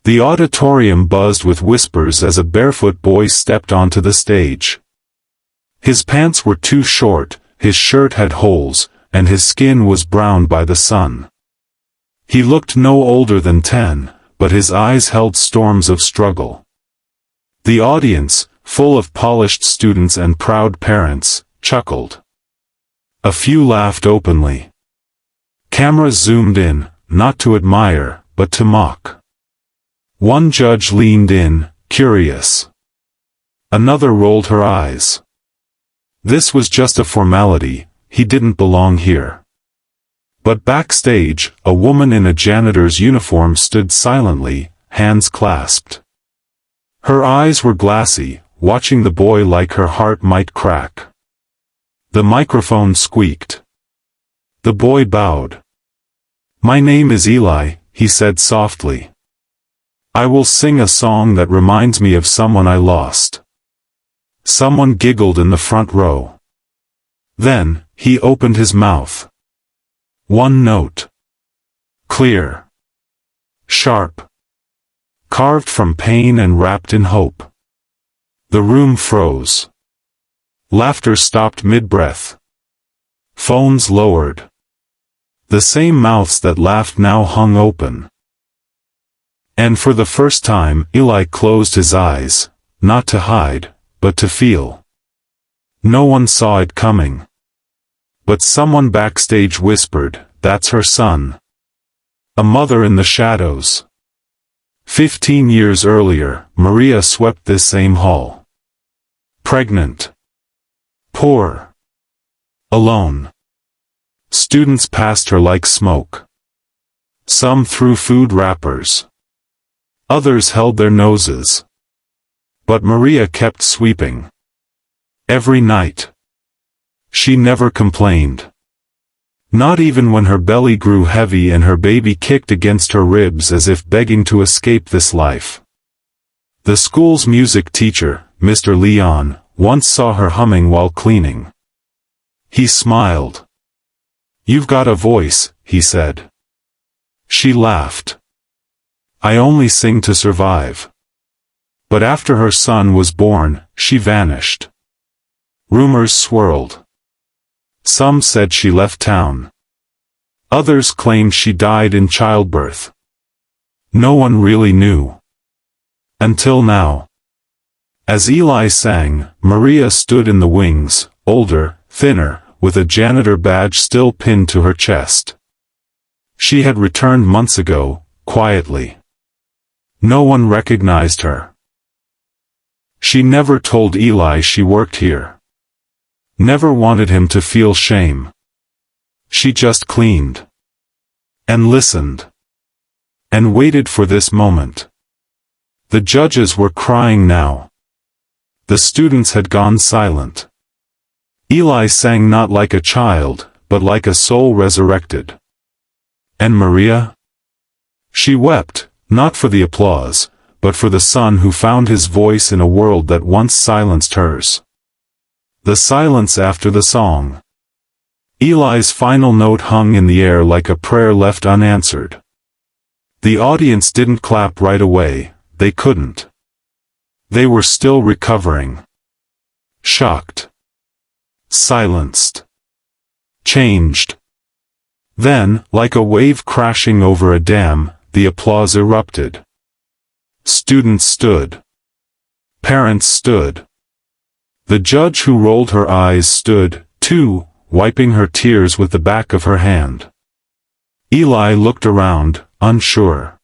The auditorium buzzed with whispers as a barefoot boy stepped onto the stage. His pants were too short, his shirt had holes, and his skin was browned by the sun. He looked no older than 10, but his eyes held storms of struggle. The audience, full of polished students and proud parents, chuckled. A few laughed openly. Cameras zoomed in, not to admire, but to mock. One judge leaned in, curious. Another rolled her eyes. This was just a formality, he didn't belong here. But backstage, a woman in a janitor's uniform stood silently, hands clasped. Her eyes were glassy, watching the boy like her heart might crack. The microphone squeaked. The boy bowed. "My name is Eli," he said softly. "I will sing a song that reminds me of someone I lost." Someone giggled in the front row. Then, he opened his mouth. One note. Clear. Sharp. Carved from pain and wrapped in hope. The room froze. Laughter stopped mid-breath. Phones lowered. The same mouths that laughed now hung open. And for the first time, Eli closed his eyes, not to hide, but to feel. No one saw it coming. But someone backstage whispered, "That's her son." A mother in the shadows. 15 years earlier, Maria swept this same hall. Pregnant. Poor. Alone. Students passed her like smoke. Some threw food wrappers. Others held their noses. But Maria kept sweeping. Every night. She never complained. Not even when her belly grew heavy and her baby kicked against her ribs as if begging to escape this life. The school's music teacher, Mr. Leon, once saw her humming while cleaning. He smiled. "You've got a voice," he said. She laughed. "I only sing to survive." But after her son was born, she vanished. Rumors swirled. Some said she left town. Others claimed she died in childbirth. No one really knew. Until now. As Eli sang, Maria stood in the wings, older, thinner, with a janitor badge still pinned to her chest. She had returned months ago, quietly. No one recognized her. She never told Eli she worked here. Never wanted him to feel shame. She just cleaned. And listened. And waited for this moment. The judges were crying now. The students had gone silent. Eli sang not like a child, but like a soul resurrected. And Maria? She wept, not for the applause, but for the son who found his voice in a world that once silenced hers. The silence after the song. Eli's final note hung in the air like a prayer left unanswered. The audience didn't clap right away, they couldn't. They were still recovering. Shocked. Silenced. Changed. Then, like a wave crashing over a dam, the applause erupted. Students stood. Parents stood. The judge who rolled her eyes stood, too, wiping her tears with the back of her hand. Eli looked around, unsure.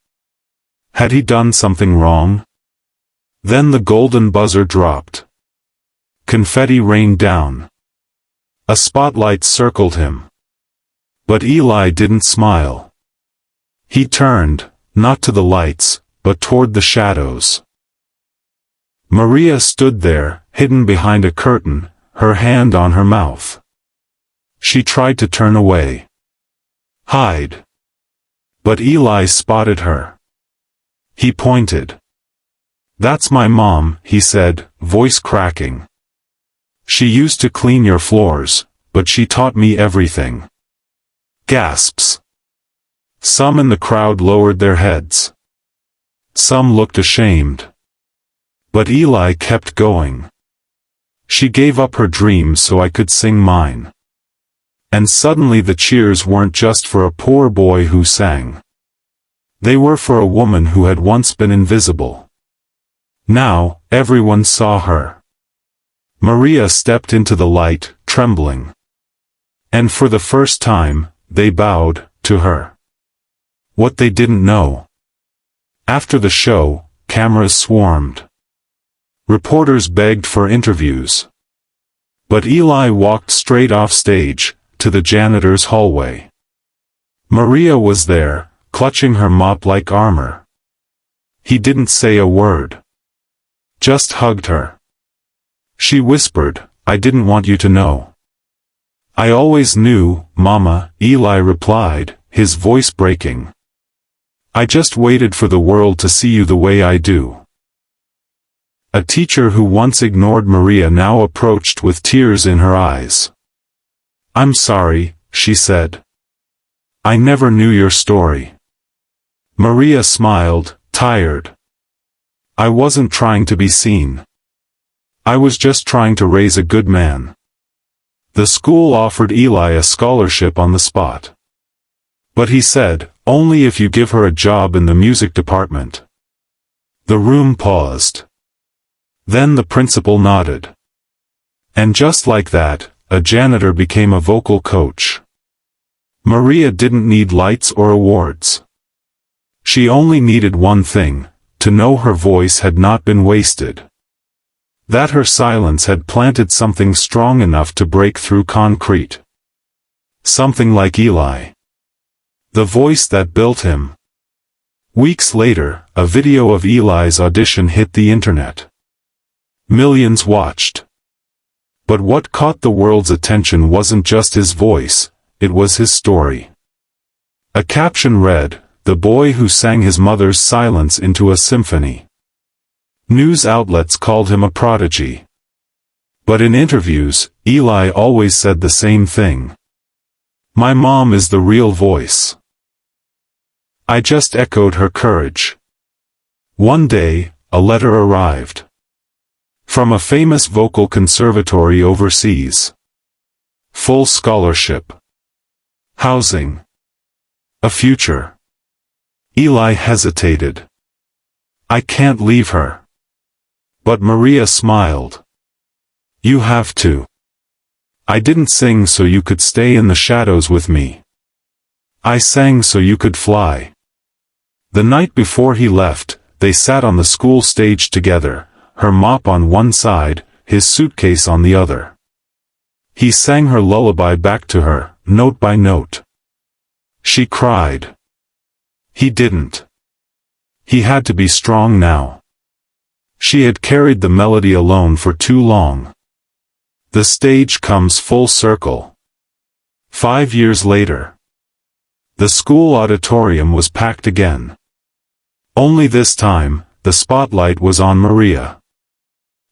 Had he done something wrong? Then the golden buzzer dropped. Confetti rained down. A spotlight circled him. But Eli didn't smile. He turned, not to the lights, but toward the shadows. Maria stood there, hidden behind a curtain, her hand on her mouth. She tried to turn away. Hide. But Eli spotted her. He pointed. "That's my mom," he said, voice cracking. "She used to clean your floors, but she taught me everything." Gasps. Some in the crowd lowered their heads. Some looked ashamed. But Eli kept going. She gave up her dreams so I could sing mine. And suddenly the cheers weren't just for a poor boy who sang. They were for a woman who had once been invisible. Now, everyone saw her. Maria stepped into the light, trembling. And for the first time, they bowed to her. What they didn't know. After the show, cameras swarmed. Reporters begged for interviews. But Eli walked straight off stage, to the janitor's hallway. Maria was there, clutching her mop like armor. He didn't say a word. Just hugged her. She whispered, "I didn't want you to know." "I always knew, Mama," Eli replied, his voice breaking. "I just waited for the world to see you the way I do." A teacher who once ignored Maria now approached with tears in her eyes. "I'm sorry," she said. "I never knew your story." Maria smiled, tired. "I wasn't trying to be seen. I was just trying to raise a good man." The school offered Eli a scholarship on the spot. But he said, "Only if you give her a job in the music department." The room paused. Then the principal nodded. And just like that, a janitor became a vocal coach. Maria didn't need lights or awards. She only needed one thing, to know her voice had not been wasted. That her silence had planted something strong enough to break through concrete. Something like Eli. The voice that built him. Weeks later, a video of Eli's audition hit the internet. Millions watched. But what caught the world's attention wasn't just his voice, it was his story. A caption read, "The boy who sang his mother's silence into a symphony." News outlets called him a prodigy. But in interviews, Eli always said the same thing. "My mom is the real voice. I just echoed her courage." One day, a letter arrived. From a famous vocal conservatory overseas. Full scholarship. Housing. A future. Eli hesitated. "I can't leave her." But Maria smiled. "You have to. I didn't sing so you could stay in the shadows with me. I sang so you could fly." The night before he left, they sat on the school stage together, her mop on one side, his suitcase on the other. He sang her lullaby back to her, note by note. She cried. He didn't. He had to be strong now. She had carried the melody alone for too long. The stage comes full circle. 5 years later. The school auditorium was packed again. Only this time, the spotlight was on Maria.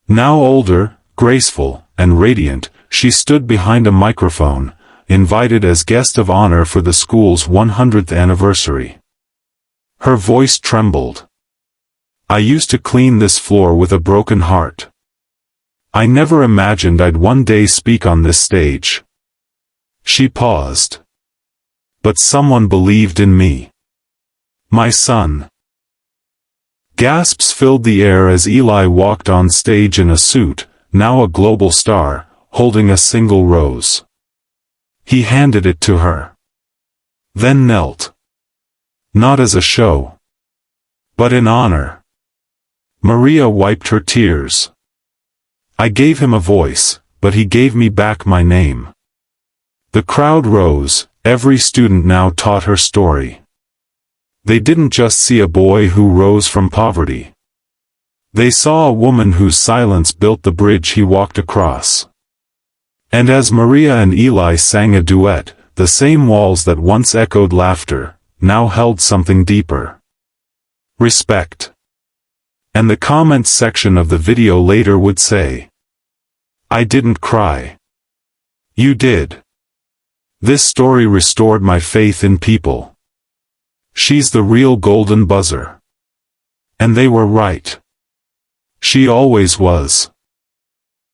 Now older, graceful, and radiant, she stood behind a microphone, invited as guest of honor for the school's 100th anniversary. Her voice trembled. "I used to clean this floor with a broken heart. I never imagined I'd one day speak on this stage." She paused. "But someone believed in me. My son." Gasps filled the air as Eli walked on stage in a suit, now a global star, holding a single rose. He handed it to her. Then knelt. Not as a show. But in honor. Maria wiped her tears. "I gave him a voice, but he gave me back my name." The crowd rose, every student now taught her story. They didn't just see a boy who rose from poverty. They saw a woman whose silence built the bridge he walked across. And as Maria and Eli sang a duet, the same walls that once echoed laughter, now held something deeper. Respect. And the comments section of the video later would say, "I didn't cry. You did. This story restored my faith in people. She's the real golden buzzer." And they were right. She always was.